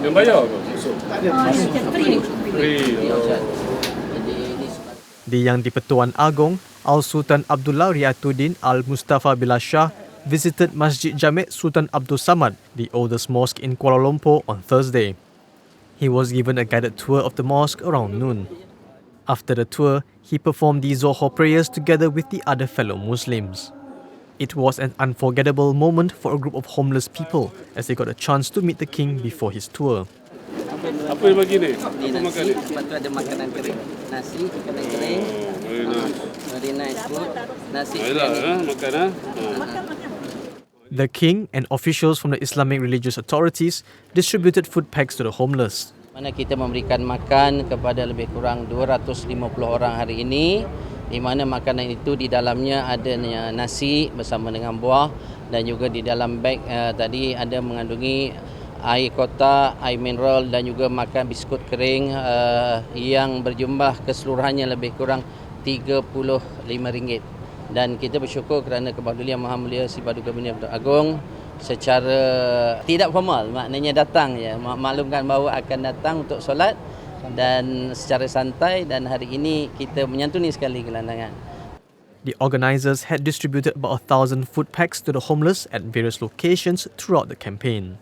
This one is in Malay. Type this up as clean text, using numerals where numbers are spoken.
Yang bayar ke? The young di-Pertuan Agong, Al-Sultan Abdullah Ri'ayatuddin Al-Mustafa Billah Shah visited Masjid Jamek Sultan Abdul Samad, the oldest mosque in Kuala Lumpur, on Thursday. He was given a guided tour of the mosque around noon. After the tour, he performed the Zohor prayers together with the other fellow Muslims. It was an unforgettable moment for a group of homeless people as they got a chance to meet the king before his tour. Apa yang bagi ni? Ini nasi, lepas tu ada makanan kering. Nasi, makanan kering. Very nice food. Nasi kering. Makan. The king and officials from the Islamic religious authorities distributed food packs to the homeless. Mana kita memberikan makan kepada lebih kurang 250 orang hari ini, di mana makanan itu di dalamnya ada nasi bersama dengan buah dan juga di dalam beg tadi ada mengandungi air kotak, air mineral dan juga makan biskut kering yang berjumlah keseluruhannya lebih kurang RM35. Dan kita bersyukur kerana kepedulian Maha Mulia Si Paduka Bini Abdul Agong secara tidak formal, maknanya datang ya, maklumkan bahawa akan datang untuk solat dan secara santai, dan hari ini kita menyantuni sekali kelandangan. The organisers had distributed about 1,000 food packs to the homeless at various locations throughout the campaign.